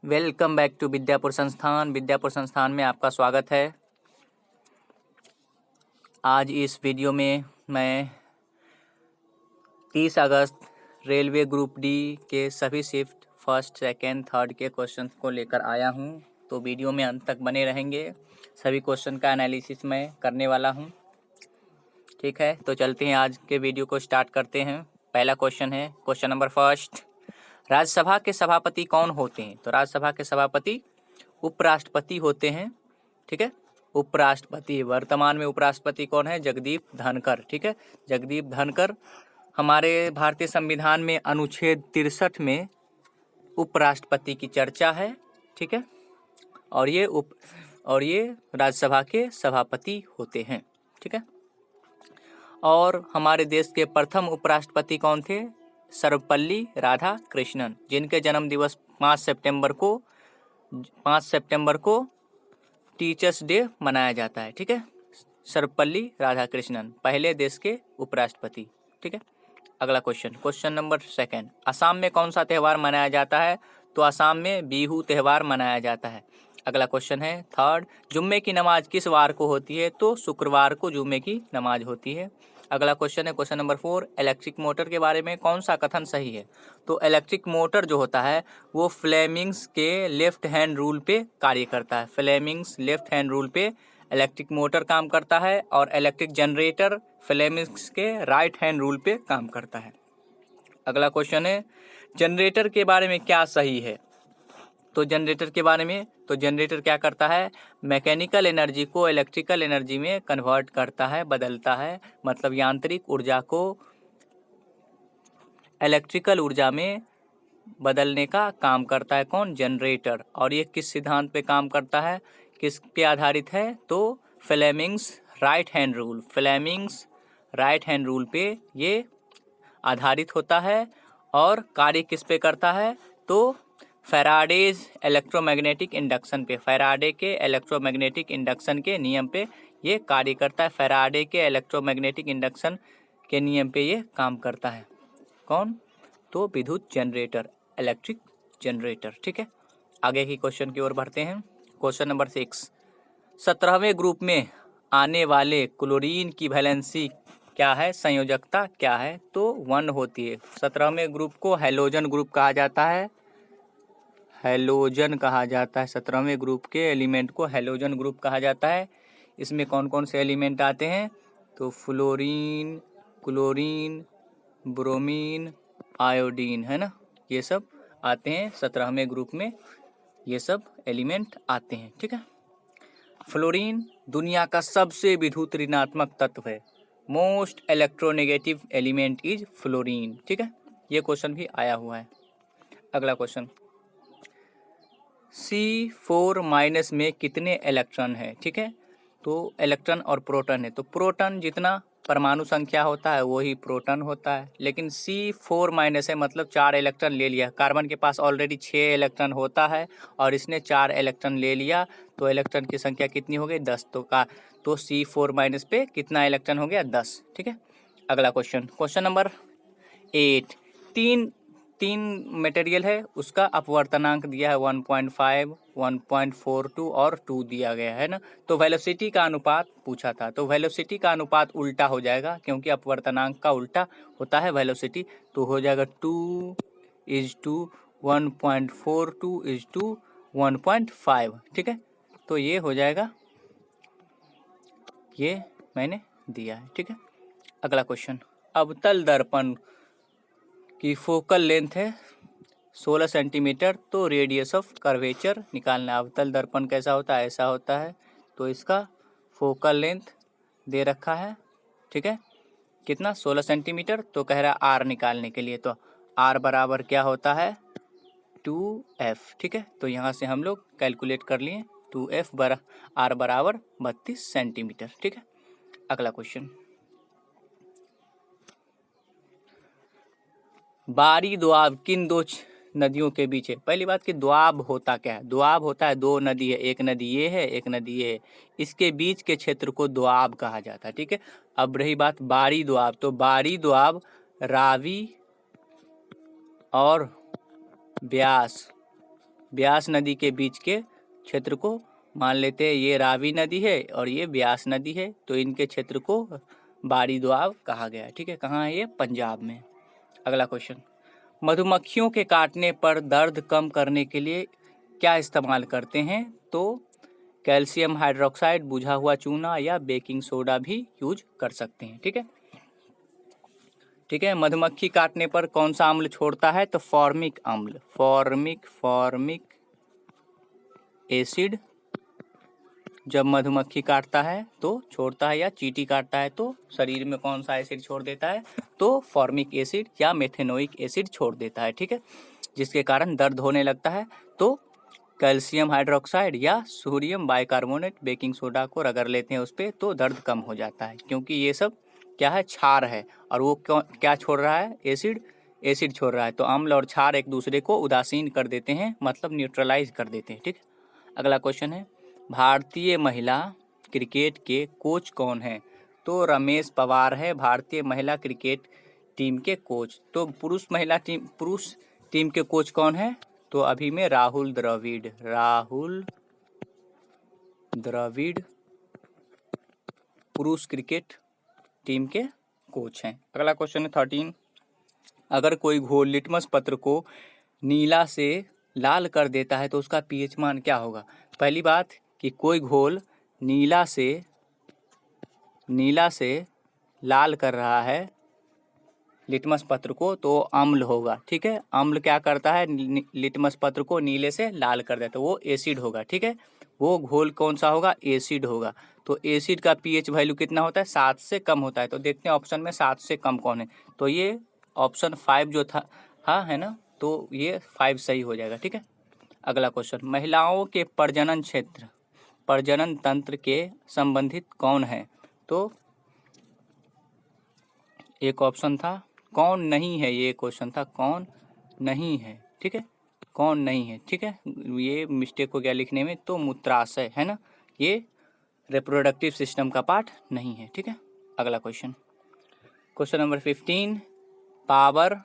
Welcome back to Vidyapur संस्थान। विद्यापुर संस्थान में आपका स्वागत है। आज इस वीडियो में मैं 30 अगस्त रेलवे ग्रुप डी के सभी शिफ्ट फर्स्ट, सेकेंड, थर्ड के क्वेश्चन को लेकर आया हूं। तो वीडियो में अंत तक बने रहेंगे। सभी क्वेश्चन का एनालिसिस मैं करने वाला हूं। ठीक है, तो चलते हैं, आज के वीडियो को स्टार्ट करते हैं। पहला क्वेश्चन है, क्वेश्चन नंबर फर्स्ट, राज्यसभा के सभापति कौन होते हैं? तो राज्यसभा के सभापति उपराष्ट्रपति होते हैं। ठीक है, उपराष्ट्रपति। वर्तमान में उपराष्ट्रपति कौन है? जगदीप धनखड़। ठीक है, जगदीप धनखड़। हमारे भारतीय संविधान में अनुच्छेद 63 में उपराष्ट्रपति की चर्चा है। ठीक है, और ये राज्यसभा के सभापति होते हैं। ठीक है, और हमारे देश के प्रथम उपराष्ट्रपति कौन थे? सर्वपल्ली राधाकृष्णन, जिनके जन्म दिवस 5 सितंबर को टीचर्स डे मनाया जाता है। ठीक है, सर्वपल्ली राधाकृष्णन पहले देश के उपराष्ट्रपति। ठीक है, अगला क्वेश्चन नंबर सेकंड, असम में कौन सा त्यौहार मनाया जाता है? तो असम में बिहू त्यौहार मनाया जाता है। अगला क्वेश्चन है थर्ड, जुम्मे की नमाज किस वार को होती है? तो शुक्रवार को जुम्मे की नमाज होती है। अगला क्वेश्चन है क्वेश्चन नंबर 4, इलेक्ट्रिक मोटर के बारे में कौन सा कथन सही है? तो इलेक्ट्रिक मोटर जो होता है वो फ्लेमिंग्स के लेफ्ट हैंड रूल पे कार्य करता है। फ्लेमिंग्स लेफ्ट हैंड रूल पे इलेक्ट्रिक मोटर काम करता है, और इलेक्ट्रिक जनरेटर फ्लेमिंग्स के राइट हैंड रूल पे काम करता है। अगला क्वेश्चन है, जनरेटर के बारे में क्या सही है? तो जनरेटर के बारे में, तो जनरेटर क्या करता है? मैकेनिकल एनर्जी को इलेक्ट्रिकल एनर्जी में कन्वर्ट करता है, बदलता है। मतलब यांत्रिक ऊर्जा को इलेक्ट्रिकल ऊर्जा में बदलने का काम करता है। कौन? जनरेटर। और ये किस सिद्धांत पे काम करता है, किस पे आधारित है? तो Fleming's right hand rule, Fleming's right hand rule पे ये आधारित होता है। और कार्य किस पे करता है? तो फैराडेज इलेक्ट्रोमैग्नेटिक इंडक्शन पे, फैराडे के इलेक्ट्रोमैग्नेटिक इंडक्शन के नियम पे ये कार्य करता है। फैराडे के इलेक्ट्रोमैग्नेटिक इंडक्शन के नियम पे ये काम करता है। कौन? तो विद्युत जनरेटर, इलेक्ट्रिक जनरेटर। ठीक है, आगे की क्वेश्चन की ओर बढ़ते हैं। क्वेश्चन नंबर 6, 17वें ग्रुप में आने वाले क्लोरीन की वैलेंसी क्या है? संयोजकता क्या है? तो 1 होती है। 17वें ग्रुप को हैलोजन ग्रुप कहा जाता है। हैलोजन कहा जाता है। 17वें ग्रुप के एलिमेंट को हैलोजन ग्रुप कहा जाता है। इसमें कौन कौन से एलिमेंट आते हैं? तो फ्लोरीन, क्लोरीन, ब्रोमीन, आयोडीन, है ना, ये सब आते हैं 17वें ग्रुप में, ये सब एलिमेंट आते हैं। ठीक है, फ्लोरीन दुनिया का सबसे विद्युत ऋणात्मक तत्व है। Most electronegative element is fluorine. ठीक है, ये क्वेश्चन भी आया हुआ है। अगला क्वेश्चन, C4- में कितने इलेक्ट्रॉन है? ठीक है, तो इलेक्ट्रॉन और प्रोटॉन है। तो प्रोटॉन जितना परमाणु संख्या होता है वही प्रोटॉन होता है, लेकिन C4- है, मतलब 4 इलेक्ट्रॉन ले लिया। कार्बन के पास ऑलरेडी 6 इलेक्ट्रॉन होता है और इसने 4 इलेक्ट्रॉन ले लिया, तो इलेक्ट्रॉन की संख्या कितनी हो गई? 10। तो C4- पे कितना इलेक्ट्रॉन हो गया? 10। ठीक है, अगला क्वेश्चन नंबर 8, तीन मटेरियल है, उसका अपवर्तनांक दिया है 1.5, 1.42 और 2 दिया गया है ना। तो वेलोसिटी का अनुपात पूछा था, तो वेलोसिटी का अनुपात उल्टा हो जाएगा, क्योंकि अपवर्तनांक का उल्टा होता है वेलोसिटी। तो हो जाएगा 2:1.42 1.5। ठीक है, तो ये हो जाएगा, ये मैंने दिया है। ठीक है, अगला क्वेश्चन, अवतल दर्पण की फोकल लेंथ है 16 सेंटीमीटर, तो रेडियस ऑफ कर्वेचर निकालना। अवतल दर्पण कैसा होता है? ऐसा होता है। तो इसका फोकल लेंथ दे रखा है। ठीक है, कितना? 16 सेंटीमीटर। तो कह रहा है आर निकालने के लिए, तो आर बराबर क्या होता है? 2F। ठीक है, तो यहाँ से हम लोग कैलकुलेट कर लिए 2F आर बराबर 32 सेंटीमीटर। ठीक है, अगला क्वेश्चन, बारी दोआब किन दो नदियों के बीच है? पहली बात कि दोआब होता क्या है? दोआब होता है 2 नदी है, एक नदी ये है, एक नदी ये है, इसके बीच के क्षेत्र को दोआब कहा जाता है। ठीक है, अब रही बात बारी दोआब, तो बारी दोआब रावी और ब्यास ब्यास नदी के बीच के क्षेत्र को मान लेते हैं ये रावी नदी है और ये ब्यास नदी है, तो इनके क्षेत्र को बाड़ी दोआब कहा गया है। ठीक है, कहाँ है ये? पंजाब में। अगला क्वेश्चन, मधुमक्खियों के काटने पर दर्द कम करने के लिए क्या इस्तेमाल करते हैं? तो कैल्शियम हाइड्रोक्साइड, बुझा हुआ चूना या बेकिंग सोडा भी यूज कर सकते हैं। ठीक है, ठीक है। मधुमक्खी काटने पर कौन सा अम्ल छोड़ता है? तो फॉर्मिक अम्ल, फॉर्मिक एसिड जब मधुमक्खी काटता है तो छोड़ता है, या चींटी काटता है तो शरीर में कौन सा एसिड छोड़ देता है? तो फॉर्मिक एसिड या मेथेनोइक एसिड छोड़ देता है। ठीक है, जिसके कारण दर्द होने लगता है। तो कैल्शियम हाइड्रोक्साइड या सोडियम बाइकार्बोनेट, बेकिंग सोडा को रगड़ लेते हैं उस पर, तो दर्द कम हो जाता है, क्योंकि ये सब क्या है? क्षार है, और वो क्या छोड़ रहा है? एसिड छोड़ रहा है। तो अम्ल और क्षार एक दूसरे को उदासीन कर देते हैं, मतलब न्यूट्रलाइज कर देते हैं। ठीक है, अगला क्वेश्चन है, भारतीय महिला क्रिकेट के कोच कौन है? तो रमेश पवार है भारतीय महिला क्रिकेट टीम के कोच। तो पुरुष टीम के कोच कौन है? तो अभी में राहुल द्रविड़ पुरुष क्रिकेट टीम के कोच हैं। अगला क्वेश्चन है 13, अगर कोई घोल लिटमस पत्र को नीला से लाल कर देता है तो उसका पीएच मान क्या होगा? पहली बात कि कोई घोल नीला से लाल कर रहा है लिटमस पत्र को, तो अम्ल होगा। ठीक है, अम्ल क्या करता है? लिटमस पत्र को नीले से लाल कर देता है, तो वो एसिड होगा। ठीक है, वो घोल कौन सा होगा? एसिड होगा। तो एसिड का पीएच वैल्यू कितना होता है? 7 से कम होता है। तो देखते हैं ऑप्शन में 7 से कम कौन है। तो ये ऑप्शन 5 जो था, हाँ है ना, तो ये 5 सही हो जाएगा। ठीक है, अगला क्वेश्चन, महिलाओं के प्रजनन तंत्र के संबंधित कौन है? तो एक ऑप्शन था कौन नहीं है, ये क्वेश्चन था कौन नहीं है। ठीक है, कौन नहीं है। ठीक है, ये मिस्टेक हो गया लिखने में, तो मूत्राशय है ना, ये रिप्रोडक्टिव सिस्टम का पार्ट नहीं है। ठीक है, अगला क्वेश्चन नंबर 15,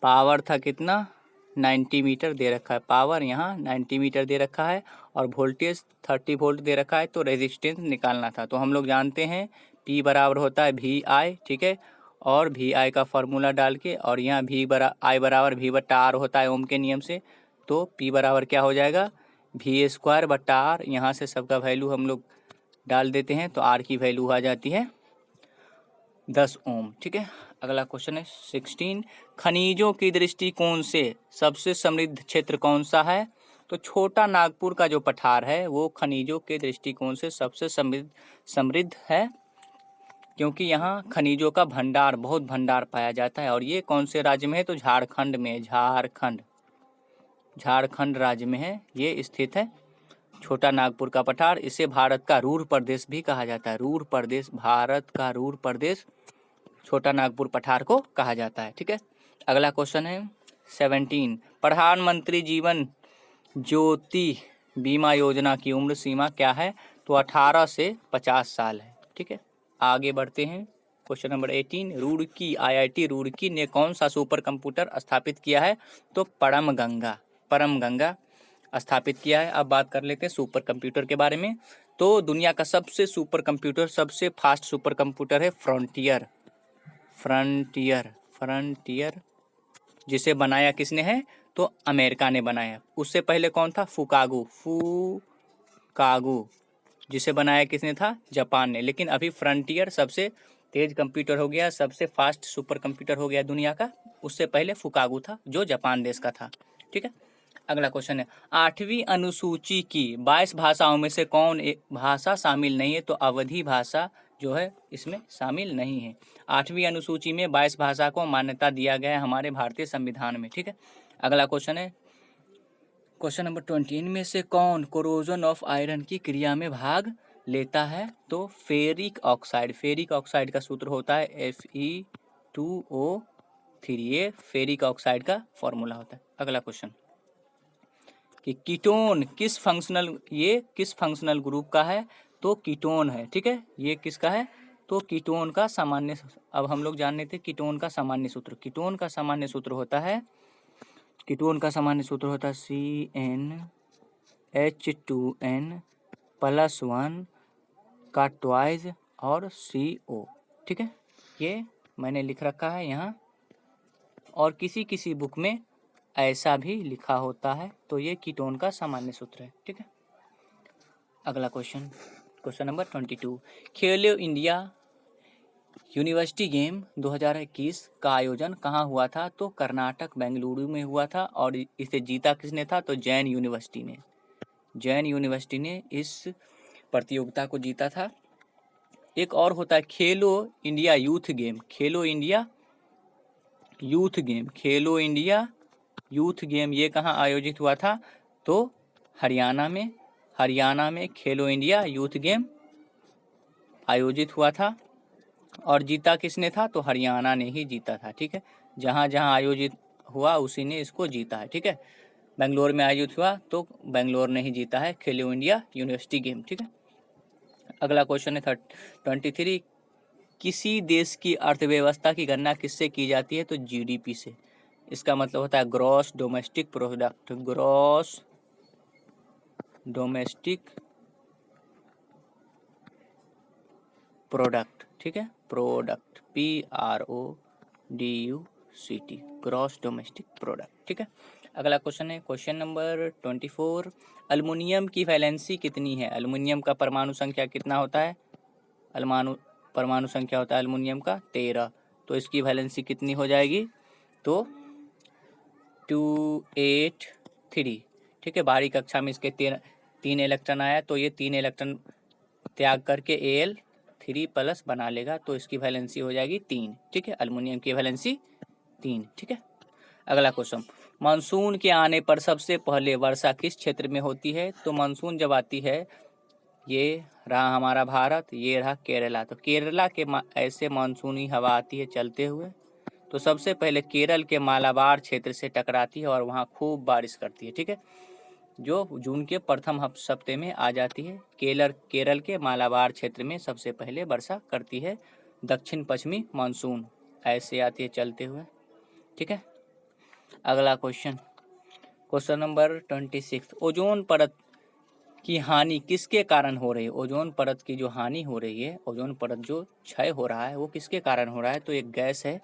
पावर था कितना? 90 मीटर दे रखा है, पावर यहाँ 90 मीटर दे रखा है, और वोल्टेज 30 वोल्ट दे रखा है। तो रेजिस्टेंस निकालना था। तो हम लोग जानते हैं P बराबर होता है VI। ठीक है, और VI का फॉर्मूला डाल के, और यहाँ I बराबर V/R होता है ओम के नियम से। तो P बराबर क्या हो जाएगा? V²/R। यहाँ से सबका वैल्यू हम लोग डाल देते हैं, तो R की वैल्यू आ जाती है 10 ओम। ठीक है, अगला क्वेश्चन है 16, खनिजों की दृष्टिकोण से सबसे समृद्ध क्षेत्र कौन सा है? तो छोटा नागपुर का जो पठार है वो खनिजों के दृष्टिकोण से सबसे समृद्ध है, क्योंकि यहाँ खनिजों का बहुत भंडार पाया जाता है। और ये कौन से राज्य में है? तो झारखंड में, झारखंड राज्य में है ये स्थित है छोटा नागपुर का पठार। इसे भारत का रूर प्रदेश भी कहा जाता है। रूर प्रदेश, भारत का रूर प्रदेश छोटा नागपुर पठार को कहा जाता है। ठीक है, अगला क्वेश्चन है 17, प्रधानमंत्री जीवन ज्योति बीमा योजना की उम्र सीमा क्या है? तो 18 से 50 साल है। ठीक है, आगे बढ़ते हैं। Question number 18, Roorkee, IIT Roorkee ने कौन सा सुपर कंप्यूटर स्थापित किया है? तो परम गंगा स्थापित किया है। अब बात कर लेते हैं सुपर कंप्यूटर के बारे में। तो दुनिया का सबसे फास्ट सुपर कंप्यूटर है फ्रंटियर, जिसे बनाया किसने है? तो अमेरिका ने बनाया। उससे पहले कौन था? फुकागू, जिसे बनाया किसने था? जापान ने। लेकिन अभी फ्रंटियर सबसे तेज कंप्यूटर हो गया, सबसे फास्ट सुपर कंप्यूटर हो गया दुनिया का। उससे पहले फुकागू था जो जापान देश का था। ठीक है, अगला क्वेश्चन है 8वीं अनुसूची की 22 भाषाओं में से कौन एक भाषा शामिल नहीं है? तो अवधी भाषा जो है इसमें शामिल नहीं है। 8वीं अनुसूची में 22 भाषा को मान्यता दिया गया है हमारे भारतीय संविधान में। ठीक है, अगला क्वेश्चन है क्वेश्चन नंबर 20, इनमें से कौन कोरोजन ऑफ आयरन की क्रिया में भाग लेता है? तो फेरिक ऑक्साइड का सूत्र होता है Fe2O3। ये फेरिक ऑक्साइड का फॉर्मूला होता है। अगला क्वेश्चन कि कीटोन किस फंक्शनल ग्रुप का है? तो कीटोन है। ठीक है, ये किसका है? तो कीटोन का सामान्य, अब हम लोग जान लेते कीटोन का सामान्य सूत्र। कीटोन का सामान्य सूत्र होता है कीटोन का सामान्य सूत्र होता है CnH2n+1 का ट्वाइस और CO। ठीक है, ये मैंने लिख रखा है यहाँ, और किसी किसी बुक में ऐसा भी लिखा होता है। तो ये कीटोन का सामान्य सूत्र है। ठीक है, अगला क्वेश्चन नंबर 22। खेलो इंडिया यूनिवर्सिटी गेम 2021 का आयोजन कहाँ हुआ था? तो कर्नाटक बेंगलुरु में हुआ था। और इसे जीता किसने था? तो जैन यूनिवर्सिटी ने इस प्रतियोगिता को जीता था। एक और होता है खेलो इंडिया यूथ गेम, ये कहाँ आयोजित हुआ था? तो हरियाणा में खेलो इंडिया यूथ गेम आयोजित हुआ था। और जीता किसने था? तो हरियाणा ने ही जीता था। ठीक है, जहाँ जहाँ आयोजित हुआ उसी ने इसको जीता है। ठीक है, बेंगलोर में आयोजित हुआ तो बेंगलोर ने ही जीता है खेलो इंडिया यूनिवर्सिटी गेम। ठीक है, अगला क्वेश्चन है 23। किसी देश की अर्थव्यवस्था की गणना किससे की जाती है? तो GDP से। इसका मतलब होता है ग्रॉस डोमेस्टिक प्रोडक्ट। ठीक है, product PRODUCT, gross domestic product. ठीक है, अगला क्वेश्चन है क्वेश्चन नंबर 24। अल्युमिनियम की वैलेंसी कितनी है? अल्युमिनियम का परमाणु संख्या कितना होता है? परमाणु संख्या होता है अल्युमिनियम का 13। तो इसकी वैलेंसी कितनी हो जाएगी? तो 283। ठीक है, बाहरी कक्षा में इसके 3 इलेक्ट्रॉन आया, तो ये 3 इलेक्ट्रॉन त्याग करके Al3+ बना लेगा, तो इसकी वैलेंसी हो जाएगी 3। ठीक है, अल्युमिनियम की वैलेंसी 3। ठीक है, अगला क्वेश्चन। मानसून के आने पर सबसे पहले वर्षा किस क्षेत्र में होती है? तो मानसून जब आती है, ये रहा हमारा भारत, ये रहा केरला, तो केरला के ऐसे मानसूनी हवा आती है चलते हुए, तो सबसे पहले केरल के मालाबार क्षेत्र से टकराती है और वहाँ खूब बारिश करती है। ठीक है, जो जून के प्रथम हफ्ते में आ जाती है। केरल के मालाबार क्षेत्र में सबसे पहले वर्षा करती है दक्षिण पश्चिमी मानसून, ऐसे आती है चलते हुए। ठीक है, अगला क्वेश्चन नंबर 26। ओजोन परत की हानि किसके कारण हो रही है? ओजोन परत की जो हानि हो रही है, ओजोन परत जो क्षय हो रहा है, वो किसके कारण हो रहा है? तो एक गैस है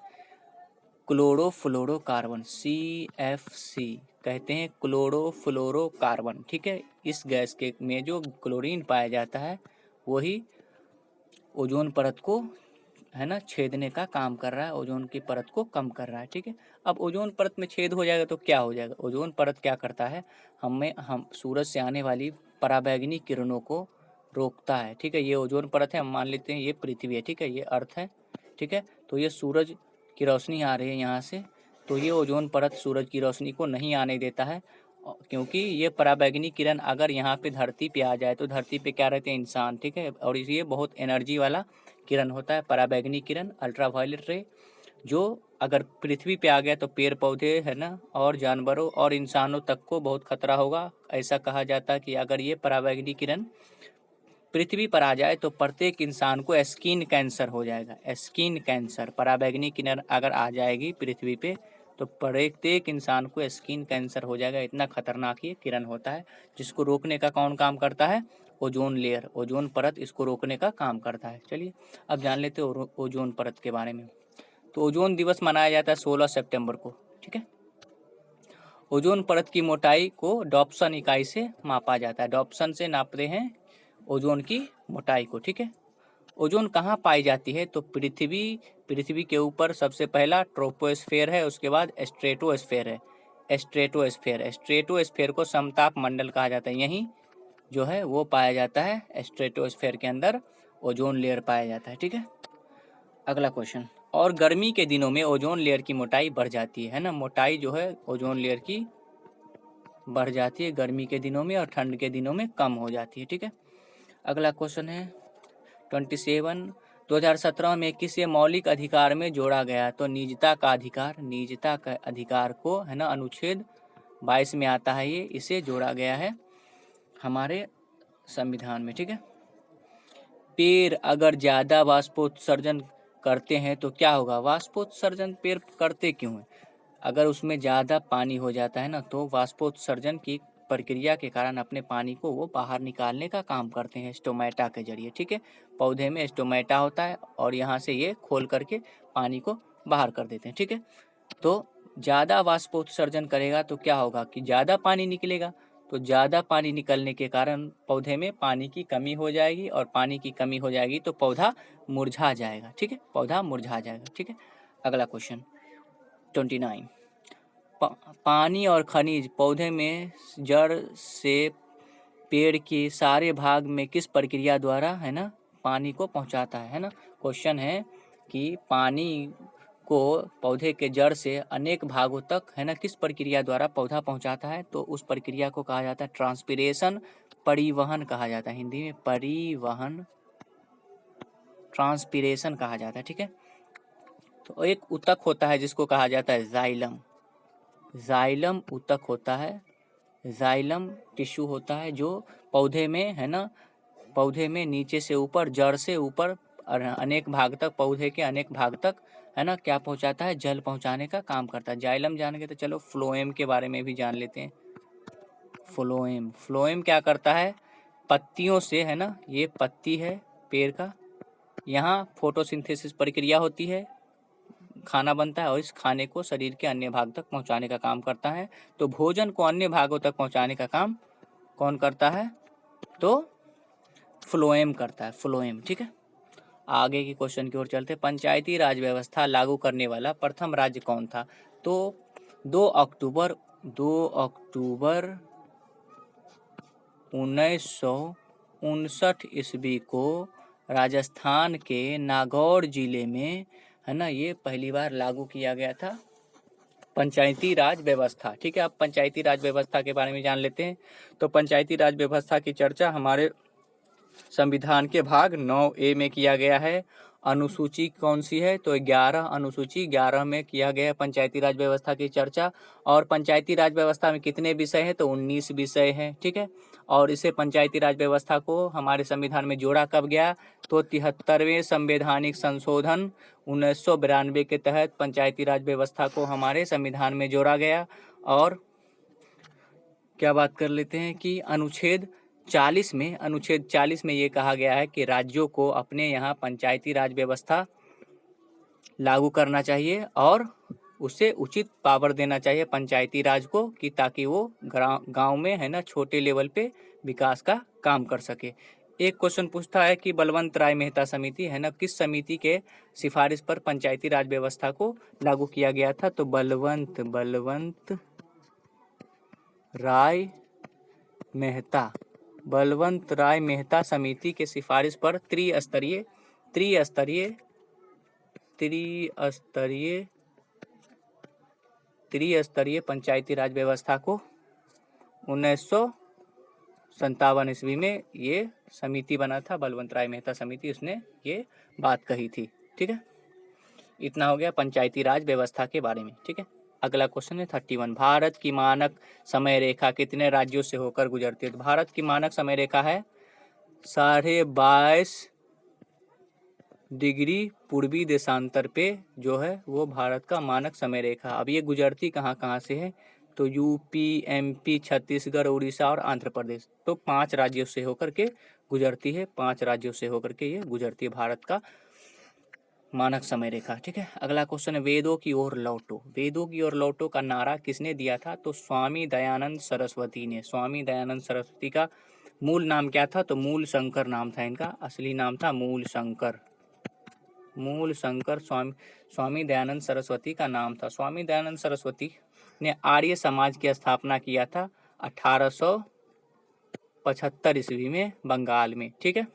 क्लोरोफ्लोरोकार्बन, CFC कहते हैं, क्लोरोफ्लोरोकार्बन। ठीक है, इस गैस के में जो क्लोरीन पाया जाता है, वही ओजोन परत को है ना छेदने का काम कर रहा है, ओजोन की परत को कम कर रहा है। ठीक है, अब ओजोन परत में छेद हो जाएगा तो क्या हो जाएगा? ओजोन परत क्या करता है? हम सूरज से आने वाली पराबैंगनी किरणों को रोकता है। ठीक है, ये ओजोन परत है, हम मान लेते हैं ये पृथ्वी है। ठीक है, ये अर्थ है। ठीक है, तो ये सूरज की रोशनी आ रही है यहाँ से, तो ये ओजोन परत सूरज की रोशनी को नहीं आने देता है, क्योंकि ये पराबैंगनी किरण अगर यहाँ पे धरती पे आ जाए तो धरती पे क्या रहते हैं? इंसान। ठीक है, और ये बहुत एनर्जी वाला किरण होता है पराबैंगनी किरण, अल्ट्रावायलेट रे, जो अगर पृथ्वी पे आ गया तो पेड़ पौधे है ना और जानवरों और इंसानों तक को बहुत खतरा होगा। ऐसा कहा जाता है कि अगर ये पराबैंगनी किरण पृथ्वी पर आ जाए तो प्रत्येक इंसान को स्किन कैंसर हो जाएगा। स्किन कैंसर, पराबैंगनी किरण अगर आ जाएगी पृथ्वी पे तो प्रत्येक इंसान को स्किन कैंसर हो जाएगा। इतना खतरनाक ये किरण होता है, जिसको रोकने का कौन काम करता है? ओजोन लेयर, ओजोन परत इसको रोकने का काम करता है। चलिए अब जान लेते हैं ओजोन परत के बारे में। तो ओजोन दिवस मनाया जाता है 16 सितंबर को। ठीक है, ओजोन परत की मोटाई को डॉप्सन इकाई से मापा जाता है। डॉप्सन से नापते हैं ओजोन की मोटाई को। ठीक है, ओजोन कहाँ पाई जाती है? तो पृथ्वी के ऊपर सबसे पहला ट्रोपोस्फेयर है, उसके बाद स्ट्रेटोस्फेयर है। स्ट्रेटोस्फेयर को समताप मंडल कहा जाता है। यहीं जो है वो पाया जाता है, स्ट्रेटोस्फेयर के अंदर ओजोन लेयर पाया जाता है। ठीक है, अगला क्वेश्चन। और गर्मी के दिनों में ओजोन लेयर की मोटाई बढ़ जाती है ना, मोटाई जो है ओजोन लेयर की बढ़ जाती है गर्मी के दिनों में, और ठंड के दिनों में कम हो जाती है। ठीक है, अगला क्वेश्चन है 27। 2017 में किसे मौलिक अधिकार में जोड़ा गया? तो निजता का अधिकार को है ना अनुच्छेद 22 में आता है, ये इसे जोड़ा गया है हमारे संविधान में। ठीक है, पेड़ अगर ज़्यादा वाष्पोत्सर्जन करते हैं तो क्या होगा? वाष्पोत्सर्जन पेड़ करते क्यों हैं? अगर उसमें ज़्यादा पानी हो जाता है ना तो वाष्पोत्सर्जन की प्रक्रिया के कारण अपने पानी को वो बाहर निकालने का काम करते हैं स्टोमेटा के जरिए। ठीक है, पौधे में स्टोमेटा होता है और यहाँ से ये खोल करके पानी को बाहर कर देते हैं। ठीक है, तो ज़्यादा वाष्पोत्सर्जन करेगा तो क्या होगा कि ज़्यादा पानी निकलेगा, तो ज़्यादा पानी निकलने के कारण पौधे में पानी की कमी हो जाएगी और पानी की कमी हो जाएगी तो पौधा मुरझा जाएगा। ठीक है, पौधा मुरझा जाएगा। ठीक है, अगला क्वेश्चन 29। पानी और खनिज पौधे में जड़ से पेड़ के सारे भाग में किस प्रक्रिया द्वारा है ना पानी को पहुंचाता है ना। क्वेश्चन है कि पानी को पौधे के जड़ से अनेक भागों तक है ना किस प्रक्रिया द्वारा पौधा पहुंचाता है, तो उस प्रक्रिया को कहा जाता है ट्रांसपिरेशन, परिवहन कहा जाता है हिंदी में, परिवहन, ट्रांसपिरेशन कहा जाता है। ठीक है, तो एक ऊतक होता है जिसको कहा जाता है जाइलम, जाइलम ऊतक होता है, जाइलम टिश्यू होता है जो पौधे में है ना, पौधे में नीचे से ऊपर, जड़ से ऊपर अनेक भाग तक, पौधे के अनेक भाग तक है ना क्या पहुंचाता है, जल पहुंचाने का काम करता है। जाइलम जान गए तो चलो फ्लोएम के बारे में भी जान लेते हैं। फ्लोएम, फ्लोएम क्या करता है, पत्तियों से है ना, ये पत्ती है पेड़ का, यहाँ फोटोसिंथेसिस प्रक्रिया होती है, खाना बनता है और इस खाने को शरीर के अन्य भाग तक पहुंचाने का काम करता है। तो भोजन को अन्य भागों तक पहुंचाने का काम कौन करता है, तो फ्लोएम करता है, फ्लोएम। ठीक है, आगे की क्वेश्चन की ओर चलते। पंचायती राज व्यवस्था लागू करने वाला प्रथम राज्य कौन था, तो 2 अक्टूबर 1959 ईस्वी को राजस्थान के नागौर जिले में है ना ये पहली बार लागू किया गया था पंचायती राज व्यवस्था। ठीक है, अब पंचायती राज व्यवस्था के बारे में जान लेते हैं। तो पंचायती राज व्यवस्था की चर्चा हमारे संविधान के भाग 9A में किया गया है। अनुसूची कौन सी है, तो 11 अनुसूची 11 में किया गया है पंचायती राज व्यवस्था की चर्चा। और पंचायती राज व्यवस्था में कितने विषय हैं, तो 19 विषय हैं। ठीक है, और इसे पंचायती राज व्यवस्था को हमारे संविधान में जोड़ा कब गया, तो 73वें संवैधानिक संशोधन 1992 के तहत पंचायती राज व्यवस्था को हमारे संविधान में जोड़ा गया। और क्या बात कर लेते हैं कि अनुच्छेद 40 में ये कहा गया है कि राज्यों को अपने यहाँ पंचायती राज व्यवस्था लागू करना चाहिए और उसे उचित पावर देना चाहिए पंचायती राज को, कि ताकि वो गांव में है ना छोटे लेवल पे विकास का काम कर सके। एक क्वेश्चन पूछता है कि बलवंत राय मेहता समिति है ना किस समिति के सिफारिश पर पंचायती राज व्यवस्था को लागू किया गया था, तो बलवंत राय मेहता समिति के सिफारिश पर त्रिस्तरीय पंचायती राज व्यवस्था को 1957 ईस्वी में ये समिति बना था, बलवंत राय मेहता समिति, उसने ये बात कही थी। ठीक है, इतना हो गया पंचायती राज व्यवस्था के बारे में। ठीक है, अगला क्वेश्चन है 31। भारत की मानक समय रेखा कितने राज्यों से होकर गुजरती है, तो भारत की मानक समय रेखा है 22.5 डिग्री पूर्वी देशांतर पे जो है वो भारत का मानक समय रेखा। अब ये गुजरती कहाँ से है, तो यूपी, एमपी, छत्तीसगढ़, उड़ीसा और आंध्र प्रदेश, तो 5 राज्यों से होकर के गुजरती है, 5 राज्यों से होकर के ये गुजरती है भारत का मानक समय रेखा। ठीक है, अगला क्वेश्चन है वेदों की ओर लौटो। वेदों की ओर लौटो का नारा किसने दिया था, तो स्वामी दयानंद सरस्वती ने। स्वामी दयानंद सरस्वती का मूल नाम क्या था, तो मूल शंकर नाम था इनका, असली नाम था मूल शंकर। स्वामी दयानंद सरस्वती का नाम था। स्वामी दयानंद सरस्वती ने आर्य समाज की स्थापना किया था 1875 ईस्वी में बंगाल में। ठीक है,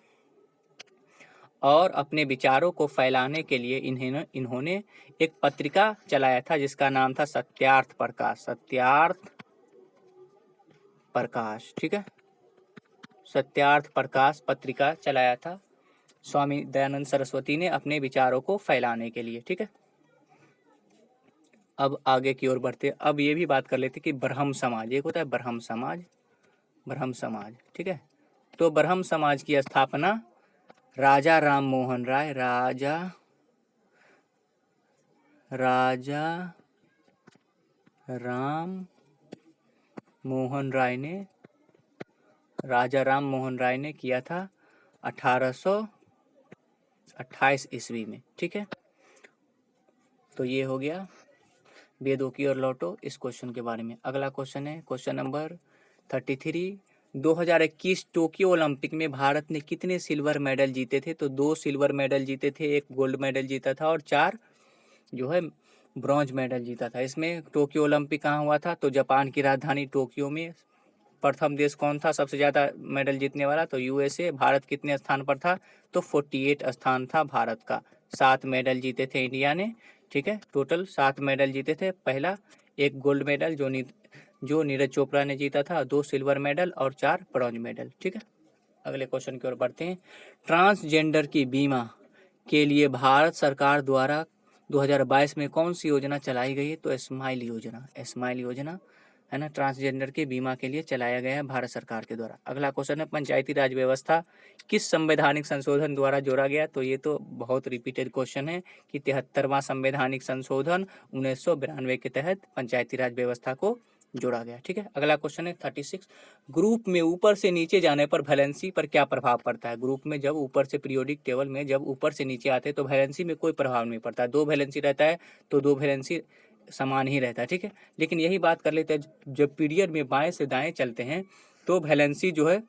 और अपने विचारों को फैलाने के लिए इन्होंने एक पत्रिका चलाया था जिसका नाम था सत्यार्थ प्रकाश। ठीक है, सत्यार्थ प्रकाश पत्रिका चलाया था स्वामी दयानंद सरस्वती ने अपने विचारों को फैलाने के लिए। ठीक है, अब आगे की ओर बढ़ते। अब ये भी बात कर लेते कि ब्रह्म समाज, एक होता है ब्रह्म समाज। ठीक है, तो ब्रह्म समाज की स्थापना राजा राम मोहन राजा राम मोहन राय ने किया था 1828 ईस्वी में। ठीक है, तो ये हो गया बेदोकी और लॉटो इस क्वेश्चन के बारे में। अगला क्वेश्चन है क्वेश्चन नंबर 33। 2021 टोक्यो ओलंपिक में भारत ने कितने सिल्वर मेडल जीते थे? तो 2 सिल्वर मेडल जीते थे, 1 गोल्ड मेडल जीता था और 4 जो है ब्रॉन्ज मेडल जीता था। इसमें टोक्यो ओलंपिक कहाँ हुआ था? तो जापान की राजधानी टोक्यो में। प्रथम देश कौन था सबसे ज़्यादा मेडल जीतने वाला? तो यूएसए। भारत कितने स्थान पर था? तो 48 स्थान था भारत का। 7 मेडल जीते थे इंडिया ने। ठीक है, टोटल 7 मेडल जीते थे। पहला 1 गोल्ड मेडल जो नीरज चोपड़ा ने जीता था, 2 सिल्वर मेडल और 4 ब्रॉन्ज मेडल। ठीक है, अगले क्वेश्चन की ओर बढ़ते हैं। ट्रांसजेंडर की बीमा के लिए भारत सरकार द्वारा 2022 में कौन सी योजना चलाई गई है? तो स्माइल योजना। स्माइल योजना है ना, ट्रांसजेंडर के बीमा के लिए चलाया गया है भारत सरकार के द्वारा। अगला क्वेश्चन है पंचायती राज व्यवस्था किस संवैधानिक संशोधन द्वारा जोड़ा गया? तो ये तो बहुत रिपीटेड क्वेश्चन है कि 73वां संवैधानिक संशोधन 1992 के तहत पंचायती राज व्यवस्था को जोड़ा गया। ठीक है, अगला क्वेश्चन है 36। ग्रुप में ऊपर से नीचे जाने पर वैलेंसी पर क्या प्रभाव पड़ता है? ग्रुप में जब ऊपर से पीरियोडिक टेबल में जब ऊपर से नीचे आते हैं तो वैलेंसी में कोई प्रभाव नहीं पड़ता। 2 वैलेंसी रहता है तो 2 वैलेंसी समान ही रहता है। ठीक है, लेकिन यही बात कर लेते हैं जब पीरियड में बाएं से दाएं चलते हैं तो वैलेंसी जो है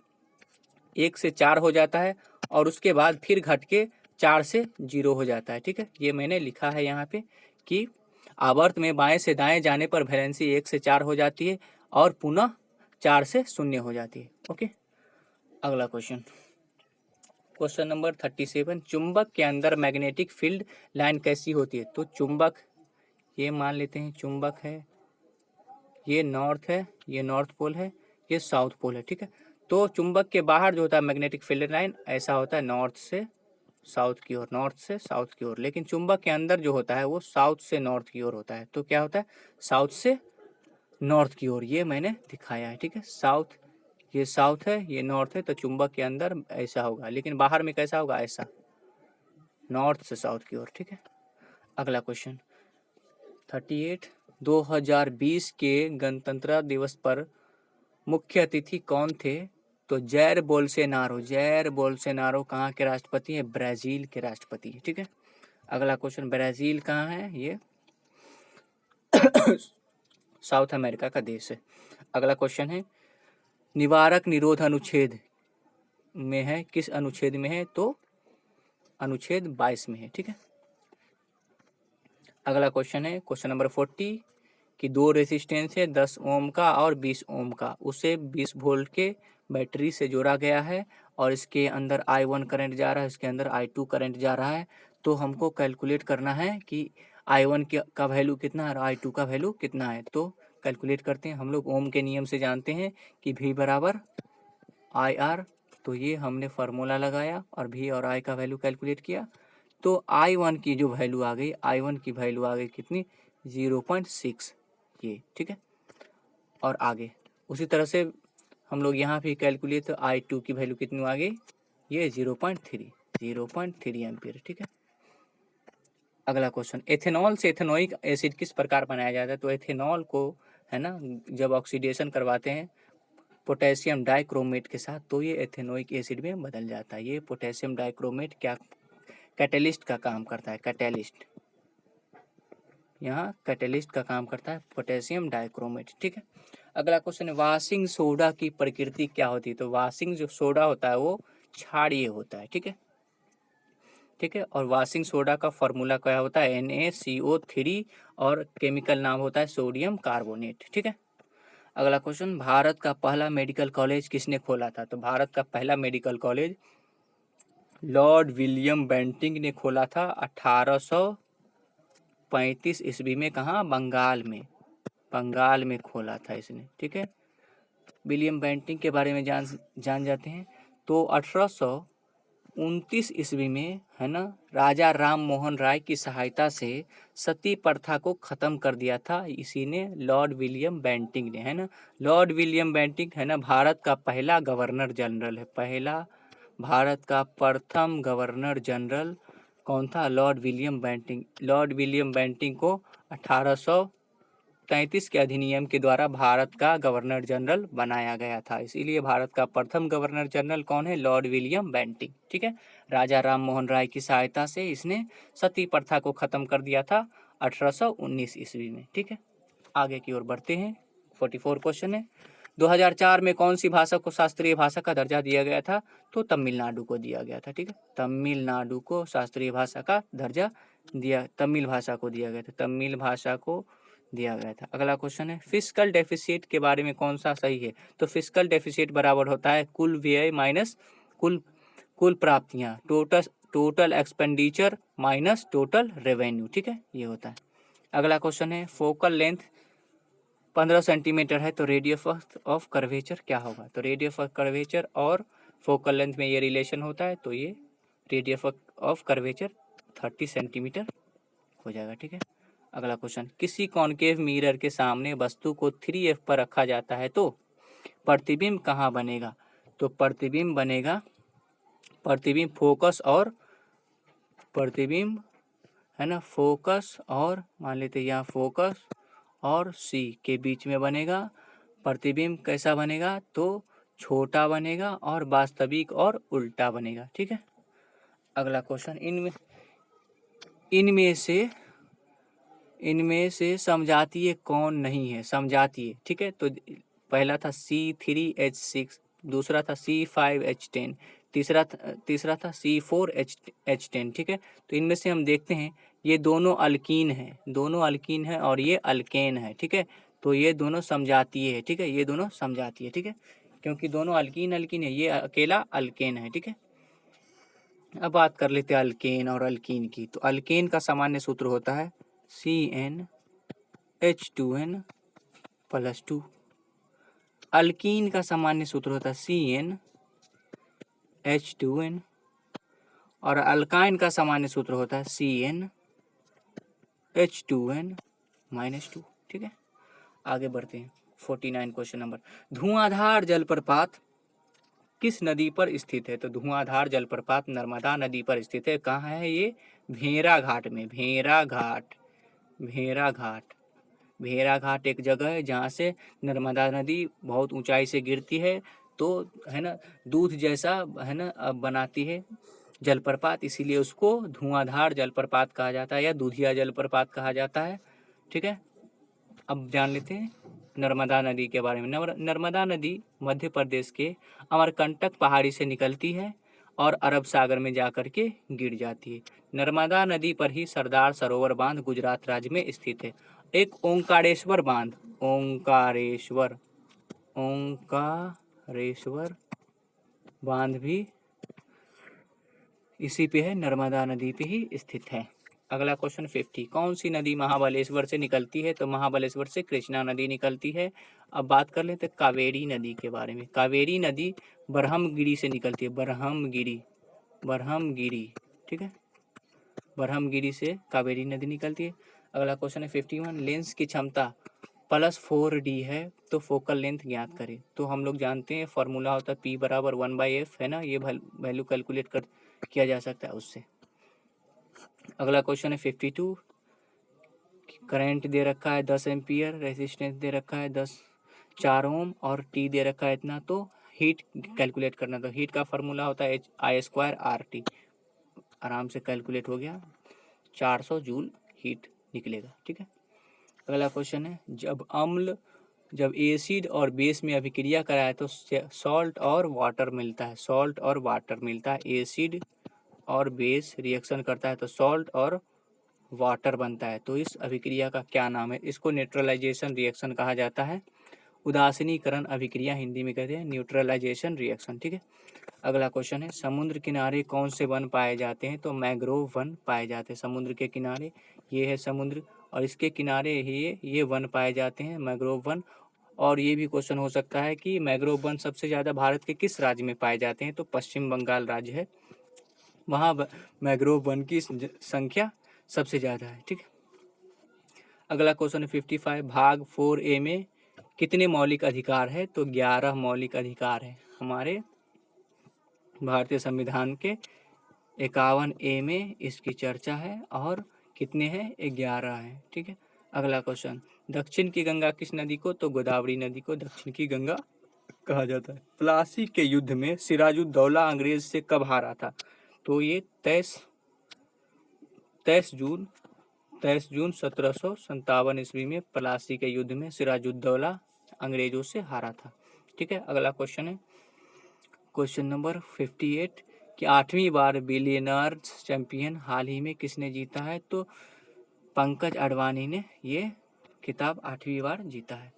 1 से 4 हो जाता है और उसके बाद फिर घट के 4 से 0 हो जाता है। ठीक है, ये मैंने लिखा है यहाँ पे कि आवर्त में बाएं से दाएं जाने पर वैलेंसी 1 से 4 हो जाती है और पुनः 4 से 0 हो जाती है। ओके, अगला क्वेश्चन क्वेश्चन नंबर 37। चुंबक के अंदर मैग्नेटिक फील्ड लाइन कैसी होती है? तो चुंबक, ये मान लेते हैं चुंबक है, ये नॉर्थ है, ये नॉर्थ पोल है, ये साउथ पोल है। ठीक है, तो चुंबक के बाहर जो होता है मैग्नेटिक फील्ड लाइन ऐसा होता है नॉर्थ से साउथ की ओर, नॉर्थ से साउथ की ओर। लेकिन चुंबक के अंदर जो होता है वो साउथ से नॉर्थ की ओर होता है। तो क्या होता है? साउथ से नॉर्थ की ओर, ये मैंने दिखाया है। ठीक है, साउथ, ये साउथ है, ये नॉर्थ है, तो चुंबक के अंदर ऐसा होगा, लेकिन बाहर में कैसा होगा? ऐसा, नॉर्थ से साउथ की ओर। ठीक है, अगला क्वेश्चन 38। 2020 के गणतंत्र दिवस पर मुख्य अतिथि कौन थे? तो जैर बोल्सोनारो। जैर बोल्सोनारो कहाँ के राष्ट्रपति हैं? ब्राजील के राष्ट्रपति हैं। ठीक है, अगला क्वेश्चन, ब्राजील कहाँ है? ये साउथ अमेरिका का देश है। अगला क्वेश्चन है निवारक निरोध अनुच्छेद में है, किस अनुच्छेद में है? तो अनुच्छेद 22 में है। ठीक है, अगला क्वेश्चन है क्वेश्चन नंबर 40 कि 2 रेजिस्टेंस है 10 ओम का और 20 ओम का, उसे 20 वोल्ट के बैटरी से जोड़ा गया है और इसके अंदर I1 करंट जा रहा है, इसके अंदर I2 करंट जा रहा है। तो हमको कैलकुलेट करना है कि I1 का वैल्यू कितना है और I2 का वैल्यू कितना है। तो कैलकुलेट करते हैं हम लोग, ओम के नियम से जानते हैं कि V बराबर IR। तो ये हमने फार्मूला लगाया और V और I का वैल्यू कैलकुलेट किया तो I1 की जो वैल्यू आ गई, I1 की वैल्यू आ गई कितनी? 0.6 ये। ठीक है, और आगे उसी तरह से हम लोग यहाँ भी कैलकुलेट तो I2 की वैल्यू कितनी आ गई? ये 0.3 एम्पियर। ठीक है, अगला क्वेश्चन, एथेनॉल से एथेनोइक एसिड किस प्रकार बनाया जाता है? तो एथेनॉल को है ना जब ऑक्सीडेशन करवाते हैं पोटेशियम डाइक्रोमेट के साथ तो ये एथेनोइक एसिड में बदल जाता है। ये पोटेशियम डाइक्रोमेट क्या कैटेलिस्ट का काम करता है? कैटेलिस्ट, यहाँ कैटेलिस्ट का काम करता है पोटेशियम डाइक्रोमेट। ठीक है, अगला क्वेश्चन है वाशिंग सोडा की प्रकृति क्या होती है? तो वाशिंग जो सोडा होता है वो क्षारीय होता है। ठीक है, ठीक है, और वाशिंग सोडा का फॉर्मूला क्या होता है? NaCO3 और केमिकल नाम होता है सोडियम कार्बोनेट। ठीक है, अगला क्वेश्चन, भारत का पहला मेडिकल कॉलेज किसने खोला था? तो भारत का पहला medical college Lord William Bentinck ने खोला था 1835 ईस्वी में। कहाँ? बंगाल में, बंगाल में खोला था इसने। ठीक है, विलियम बेंटिंग के बारे में जान जाते हैं। तो 1829 ईस्वी में है ना राजा राम मोहन राय की सहायता से सती प्रथा को ख़त्म कर दिया था इसी ने, लॉर्ड विलियम बेंटिंग ने। है ना, लॉर्ड विलियम बेंटिंग है ना भारत का पहला गवर्नर जनरल है। पहला भारत का प्रथम गवर्नर जनरल कौन था? Lord William Bentinck. Lord William Bentinck को 1800 1933 के अधिनियम के द्वारा भारत का गवर्नर जनरल बनाया गया था। इसीलिए भारत का प्रथम गवर्नर जनरल कौन है? Lord William Bentinck. ठीक है, राजा राम मोहन राय की सहायता से इसने सती प्रथा को खत्म कर दिया था 1819 ईस्वी में। ठीक है, आगे की ओर बढ़ते हैं। 44 क्वेश्चन है, 2004 में कौन सी भाषा को शास्त्रीय भाषा का दर्जा दिया गया था? तो तमिलनाडु को दिया गया था। ठीक है, तमिलनाडु को शास्त्रीय भाषा का दर्जा तमिल भाषा को दिया गया था। तमिल भाषा को दिया गया था। अगला क्वेश्चन है, फिस्कल डेफिसिट के बारे में कौन सा सही है? तो फिस्कल डेफिसिट बराबर होता है कुल व्यय माइनस कुल प्राप्तियां, total expenditure minus total revenue. ठीक है, ये होता है। अगला क्वेश्चन है, फोकल लेंथ 15 सेंटीमीटर है तो रेडियस ऑफ कर्वेचर क्या होगा? तो रेडियस ऑफ कर्वेचर और फोकल लेंथ में ये रिलेशन होता है, तो ये रेडियस ऑफ कर्वेचर 30 सेंटीमीटर हो जाएगा। ठीक है, अगला क्वेश्चन, किसी कॉनकेव मिरर के सामने वस्तु को 3F पर रखा जाता है तो प्रतिबिंब कहाँ बनेगा? तो प्रतिबिंब बनेगा, प्रतिबिंब फोकस और प्रतिबिंब है ना, फोकस और मान लेते हैं यहाँ फोकस और सी के बीच में बनेगा। प्रतिबिंब कैसा बनेगा? तो छोटा बनेगा और वास्तविक और उल्टा बनेगा। ठीक है, अगला क्वेश्चन, इनमें से समजातीय कौन नहीं है? समजातीय, ठीक है, तो पहला था C3H6, दूसरा था C5H10, तीसरा था C4H10। ठीक है, तो इनमें से हम देखते हैं ये दोनों अल्कीन है और ये अल्केन है। ठीक है, तो ये दोनों समजातीय है। ठीक है, ये दोनों समजातीय है। ठीक है, क्योंकि दोनों अल्कीन है, ये अकेला अल्केन है। ठीक है, अब बात कर लेते हैं अल्केन और अल्कीन की। तो अल्केन का सामान्य सूत्र होता है CnH2n+2। अल्कीन का सामान्य सूत्र होता है CnH2n और अल्काइन का सामान्य सूत्र होता है CnH2n-2। ठीक है, आगे बढ़ते हैं। 49 क्वेश्चन नंबर, धुआंधार जलप्रपात किस नदी पर स्थित है? तो धुआंधार जलप्रपात नर्मदा नदी पर स्थित है। कहाँ है ये? भेरा घाट में। भेरा घाट एक जगह है जहाँ से नर्मदा नदी बहुत ऊंचाई से गिरती है, तो है ना दूध जैसा है ना बनाती है जलप्रपात, इसीलिए उसको धुआंधार जलप्रपात कहा जाता है या दूधिया जलप्रपात कहा जाता है। ठीक है, अब जान लेते हैं नर्मदा नदी के बारे में। नर्मदा नदी मध्य प्रदेश के अमरकंटक पहाड़ी से निकलती है और अरब सागर में जाकर के गिर जाती है। नर्मदा नदी पर ही सरदार सरोवर बांध गुजरात राज्य में स्थित है। एक ओंकारेश्वर बांध भी इसी पे है, नर्मदा नदी पे ही स्थित है। अगला क्वेश्चन 50, कौन सी नदी महाबलेश्वर से निकलती है? तो महाबलेश्वर से कृष्णा नदी निकलती है। अब बात कर लेते हैं कावेरी नदी के बारे में। कावेरी नदी बरहमगिरी से निकलती है। बरहमगिरी, ठीक है, बरहमगिरी से कावेरी नदी निकलती है। अगला क्वेश्चन है 51, लेंस की क्षमता +4D है तो फोकल लेंथ ज्ञात करें। तो हम लोग जानते हैं फॉर्मूला होता है P = 1/f, है ना, ये वैल्यू कैलकुलेट किया जा सकता है उससे। अगला क्वेश्चन है 52, करंट दे रखा है 10 एम्पियर, रेजिस्टेंस दे रखा है 4 ओम और T दे रखा है इतना, तो हीट कैलकुलेट करना। तो हीट का फार्मूला होता है I²RT, आराम से कैलकुलेट हो गया, 400 जूल हीट निकलेगा। ठीक है, अगला क्वेश्चन है, जब एसिड और बेस में अभिक्रिया कराए तो सॉल्ट और वाटर मिलता है। एसिड और बेस रिएक्शन करता है तो सॉल्ट और वाटर बनता है, तो इस अभिक्रिया का क्या नाम है? इसको न्यूट्रलाइजेशन रिएक्शन कहा जाता है। उदासीनीकरण अभिक्रिया हिंदी में कहते हैं न्यूट्रलाइजेशन रिएक्शन। ठीक है, अगला क्वेश्चन है, समुद्र किनारे कौन से वन पाए जाते हैं? तो मैंग्रोव वन पाए जाते हैं। समुद्र के किनारे, ये है समुद्र और इसके किनारे ये वन पाए जाते हैं, मैंग्रोव वन। और ये भी क्वेश्चन हो सकता है कि मैंग्रोव वन सबसे ज़्यादा भारत के किस राज्य में पाए जाते हैं? तो पश्चिम बंगाल राज्य है, वहाँ मैंग्रोव वन की संख्या सबसे ज़्यादा है। ठीक है, अगला क्वेश्चन है 55, भाग 4A में कितने मौलिक अधिकार है? तो 11 मौलिक अधिकार है। हमारे भारतीय संविधान के 51A में इसकी चर्चा है और कितने हैं? 11 हैं। ठीक है, अगला क्वेश्चन, दक्षिण की गंगा किस नदी को? तो गोदावरी नदी को दक्षिण की गंगा कहा जाता है। प्लासी के युद्ध में सिराजुद्दौला अंग्रेज से कब हारा था? तो ये 23 जून 1757 ईस्वी में प्लासी के युद्ध में सिराजुद्दौला अंग्रेजों से हारा था। ठीक है, अगला क्वेश्चन है क्वेश्चन नंबर 58 कि 8वीं बार बिलियनर्स चैंपियन हाल ही में किसने जीता है? तो पंकज अडवाणी ने ये खिताब 8वीं बार जीता है।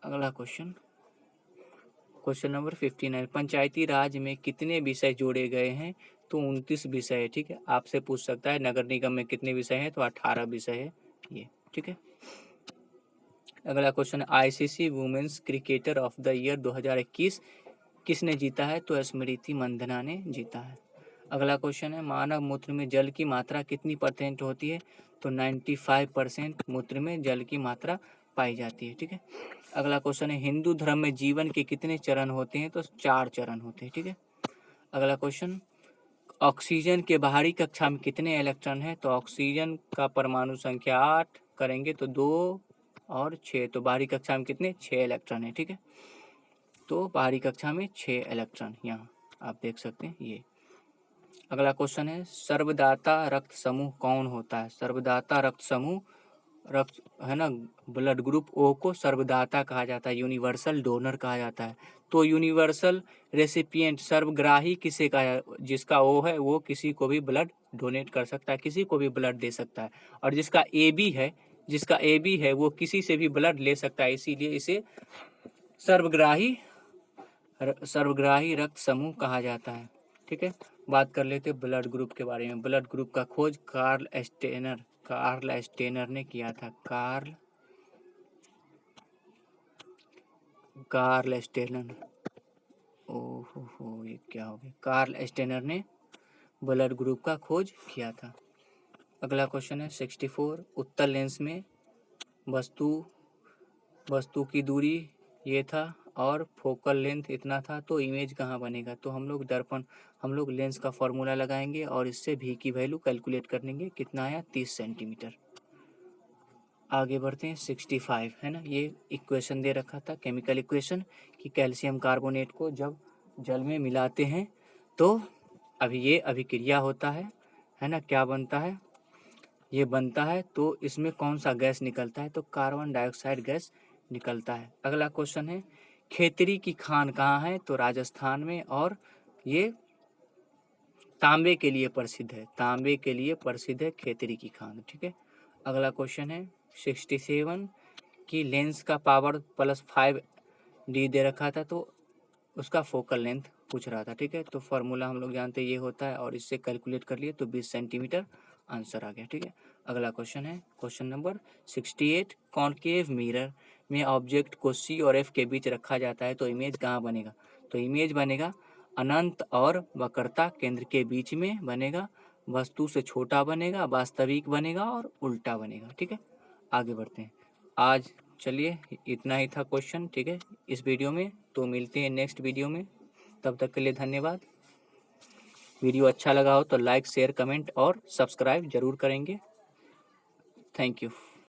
अगला क्वेश्चन नंबर 59 पंचायती राज में कितने विषय जोड़े गए हैं? तो 29 विषय है। ठीक है, आपसे पूछ सकता है नगर निगम में कितने विषय हैं? तो 18 विषय है ये। ठीक है, अगला question ICC women's cricketer of the year 2021 किसने जीता है? तो स्मृति मंदना ने जीता है। अगला क्वेश्चन है मानव मूत्र में जल की मात्रा कितनी % होती है? तो 95% मूत्र में जल की मात्रा पाई जाती है। ठीक है, अगला क्वेश्चन है हिंदू धर्म में जीवन के कितने चरण होते हैं? तो 4 चरण होते हैं। ठीक है, अगला क्वेश्चन ऑक्सीजन के बाहरी कक्षा में कितने इलेक्ट्रॉन है? तो ऑक्सीजन का परमाणु संख्या 8 करेंगे तो 2 और 6, तो बाहरी कक्षा में कितने? 6 इलेक्ट्रॉन है। ठीक है, तो बाहरी कक्षा में 6 इलेक्ट्रॉन यहाँ आप देख सकते हैं ये। अगला क्वेश्चन है सर्वदाता रक्त समूह कौन होता है? सर्वदाता रक्त समूह रक्त है ना, ब्लड ग्रुप ओ को सर्वदाता कहा जाता है, यूनिवर्सल डोनर कहा जाता है। तो यूनिवर्सल रेसिपिएंट सर्वग्राही किसे कहा? जिसका ओ है वो किसी को भी ब्लड डोनेट कर सकता है, किसी को भी ब्लड दे सकता है। और जिसका ए बी है वो किसी से भी ब्लड ले सकता है, इसीलिए इसे सर्वग्राही रक्त समूह कहा जाता है। ठीक है, बात कर लेते हैं ब्लड ग्रुप के बारे में। ब्लड ग्रुप का खोज कार्ल स्टेनर ने किया था। कार्ल स्टेनर, ओहो ये क्या हो गया? कार्ल स्टेनर ने ब्लड ग्रुप का खोज किया था। अगला क्वेश्चन है 64 उत्तल लेंस में वस्तु की दूरी ये था और फोकल लेंथ इतना था, तो इमेज कहाँ बनेगा? तो हम लोग लेंस का फॉर्मूला लगाएंगे और इससे भी की वैल्यू कैलकुलेट कर लेंगे, कितना आया? 30 सेंटीमीटर। आगे बढ़ते हैं 65 है ना, ये इक्वेशन दे रखा था केमिकल इक्वेशन कि कैल्शियम कार्बोनेट को जब जल में मिलाते हैं तो अभी ये अभिक्रिया होता है ना, क्या बनता है? ये बनता है, तो इसमें कौन सा गैस निकलता है? तो कार्बन डाइऑक्साइड गैस निकलता है। अगला क्वेश्चन है खेतरी की खान कहाँ है? तो राजस्थान में, और ये तांबे के लिए प्रसिद्ध है, खेतरी की खान। ठीक है, अगला क्वेश्चन है 67 की लेंस का पावर +5D दे रखा था, तो उसका फोकल लेंथ पूछ रहा था। ठीक है, तो फार्मूला हम लोग जानते हैं ये होता है, और इससे कैलकुलेट कर लिए तो 20 सेंटीमीटर आंसर आ गया। ठीक है, अगला क्वेश्चन है क्वेश्चन नंबर 68 कॉन्केव मिरर में ऑब्जेक्ट को C और F के बीच रखा जाता है, तो इमेज कहाँ बनेगा? तो इमेज बनेगा अनंत और वक्रता केंद्र के बीच में बनेगा, वस्तु से छोटा बनेगा, वास्तविक बनेगा और उल्टा बनेगा। ठीक है, आगे बढ़ते हैं। आज चलिए इतना ही था क्वेश्चन। ठीक है, इस वीडियो में, तो मिलते हैं नेक्स्ट वीडियो में। तब तक के लिए धन्यवाद। वीडियो अच्छा लगा हो तो लाइक शेयर कमेंट और सब्सक्राइब जरूर करेंगे। Thank you.